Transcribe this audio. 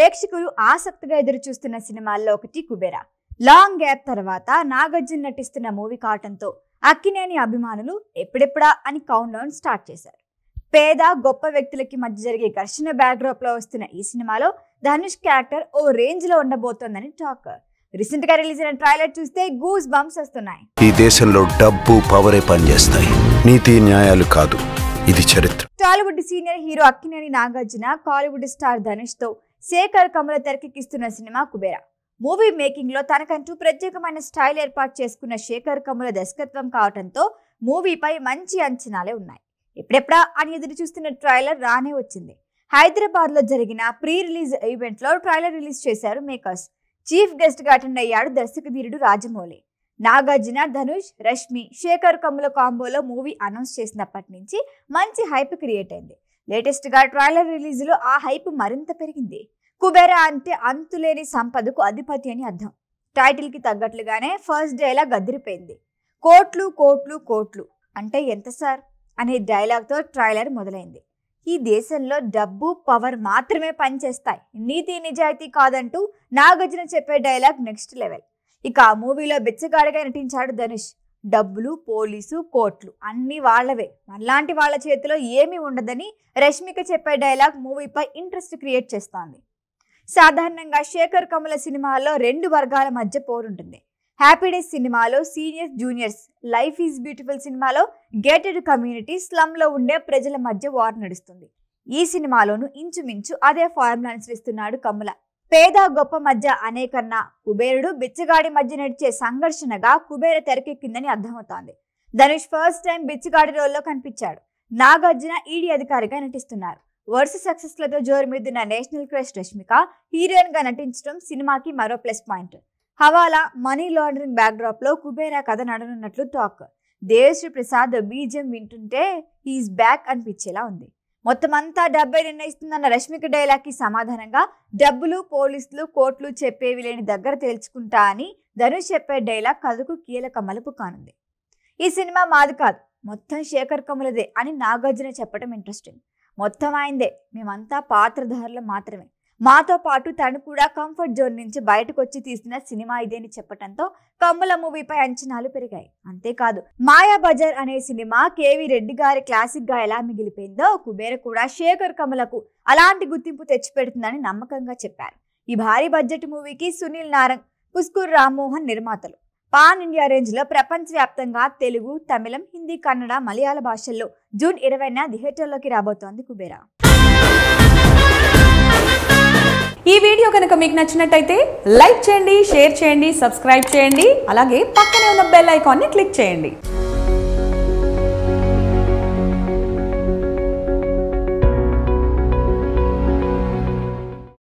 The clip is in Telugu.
ప్రేక్షకులు ఆసక్తిగా ఎదురు చూస్తున్న సినిమాల్లో ఒకటి కుబేరా. లాంగ్ గ్యాప్ తర్వాత నాగార్జున నటిస్తున్న మూవీ కావటంతో అక్కినేని అభిమానులు ఎప్పుడెప్పుడా అని కౌంట్ డౌన్ స్టార్ట్ చేశారు. పేద గొప్ప వ్యక్తులకి మధ్య జరిగే ఘర్షణ బ్యాక్డ్రాప్ లో వస్తున్న ఈ సినిమాలో ధనుష్ క్యారెక్టర్ ఓ రేంజ్ లో ఉండబోతోందని టాక్. రీసెంట్ గా రిలీజ్ అయిన ట్రైలర్ చూస్తే గూస్ బంప్స్ వస్తున్నాయి. ఈ దేశంలో డబ్బు పవరే పనిచేస్తాయి, నీతి న్యాయాలు కాదు. ఇది చరిత్ర. Tollywood senior hero Akkineni Nagarjuna Kollywood star Dhanush తో Sekhar Kammula తెరకెక్కిస్తున్న cinema Kubera. Movie making లో తనకంటూ ప్రత్యేకమైన స్టైల్ ఏర్పాటు చేసుకున్న శేఖర్ కమల దర్శకత్వం కావడంతో మూవీపై మంచి అంచనాలే ఉన్నాయి. ఎప్పుడెప్పుడా అని ఎదురు చూస్తున్న ట్రైలర్ రానే వచ్చింది. హైదరాబాద్ లో జరిగిన ప్రీ రిలీజ్ ఈవెంట్ లో ట్రైలర్ రిలీజ్ చేశారు మేకర్స్. చీఫ్ గెస్ట్ గా అటెండ్ అయ్యాడు దర్శకధీరుడు రాజమౌళి. నాగార్జున, ధనుష్, రష్మి, శేఖర్ కమల కాంబోలో మూవీ అనౌన్స్ చేసినప్పటి నుంచి మంచి హైప్ క్రియేట్ అయింది. లేటెస్ట్ గా ట్రైలర్ రిలీజ్ లో ఆ హైప్ మరింత పెరిగింది. కుబేరా అంటే అంతులేని సంపదకు అధిపతి అని అర్థం. టైటిల్ కి తగ్గట్లుగానే ఫస్ట్ డైలాగ్ అదిరిపోయింది. కోట్లు కోట్లు కోట్లు అంటే ఎంత సార్ అనే డైలాగ్ తో ట్రైలర్ మొదలైంది. ఈ దేశంలో డబ్బు పవర్ మాత్రమే పనిచేస్తాయి, నీతి నిజాయితీ కాదంటూ నాగార్జున చెప్పే డైలాగ్ నెక్స్ట్ లెవెల్. ఇక ఆ మూవీలో బిచ్చగాడిగా నటించాడు ధనుష్. డబ్బులు, పోలీసు, కోట్లు అన్ని వాళ్లవే, మనలాంటి వాళ్ళ చేతిలో ఏమీ ఉండదని రష్మిక చెప్పే డైలాగ్ మూవీపై ఇంట్రెస్ట్ క్రియేట్ చేస్తోంది. సాధారణంగా శేఖర్ కమల సినిమాల్లో రెండు వర్గాల మధ్య పోరుంటుంది. హ్యాపీ డేస్ సినిమాలో seniors juniors, life is beautiful సినిమాలో గేటెడ్ కమ్యూనిటీ, స్లమ్ లో ఉండే ప్రజల మధ్య వార్ నడుస్తుంది. ఈ సినిమాలోనూ ఇంచుమించు అదే ఫార్ములా అనుసరిస్తున్నాడు కమల. పేద గొప్ప మధ్య అనేకన్నా కుబేరుడు బిచ్చగాడి మధ్య నడిచే సంఘర్షణగా కుబేర తెరకెక్కిందని అర్థమవుతోంది. ధనుష్ ఫస్ట్ టైం బిచ్చగాడి రోల్లో కనిపించాడు. నాగార్జున ఈడీ అధికారిగా నటిస్తున్నారు. వరుస సక్సెస్ లతో జోరు మీదున్న నేషనల్ క్రష్ రష్మిక హీరోయిన్ గా నటించడం సినిమాకి మరో ప్లస్ పాయింట్. హవాలా, మనీ లాండరింగ్ బ్యాక్డ్రాప్ లో కుబేరా కథ నడనున్నట్లు టాక్. దేవశ్రీ ప్రసాద్ బీజం వింటుంటే హీఈస్ బ్యాక్ అనిపించేలా ఉంది. మొత్తం అంతా డబ్బే నిర్ణయిస్తుందన్న రష్మిక డైలాగ్ కి సమాధానంగా డబ్బులు, పోలీసులు, కోట్లు చెప్పేవి లేని దగ్గర తేల్చుకుంటా అని ధనుష్ చెప్పే డైలాగ్ కథకు కీలక మలుపు కానుంది. ఈ సినిమా మాది కాదు, మొత్తం శేఖర్ కమలదే అని నాగార్జున చెప్పడం ఇంట్రెస్టింగ్. మొత్తం అయిందే, మేమంతా పాత్రధారులు మాత్రమే, మాతో పాటు తను కూడా కంఫర్ట్ జోన్ నుంచి బయటకు వచ్చి తీసిన సినిమా ఇదేని చెప్పడంతో కమల మూవీపై అంచనాలు పెరిగాయి. అంతేకాదు, మాయాబజార్ అనే సినిమా కేవీ రెడ్డి గారి క్లాసిక్ గా ఎలా మిగిలిపోయిందో కుబేర కూడా శేఖర్ కమలకు అలాంటి గుర్తింపు తెచ్చిపెడుతుందని నమ్మకంగా చెప్పారు. ఈ భారీ బడ్జెట్ మూవీకి సునీల్ నారంగ్, పుష్కూర్ రామ్మోహన్ నిర్మాతలు. పాన్ ఇండియా రేంజ్ లో ప్రపంచవ్యాప్తంగా తెలుగు, తమిళం, హిందీ, కన్నడ, మలయాళ భాషల్లో జూన్ 20న థియేటర్లోకి రాబోతోంది కుబేరా. ఈ వీడియో కనుక మీకు నచ్చినట్టయితే లైక్ చేయండి, షేర్ చేయండి, సబ్స్క్రైబ్ చేయండి. అలాగే పక్కనే ఉన్న బెల్ ఐకాన్ని క్లిక్ చేయండి.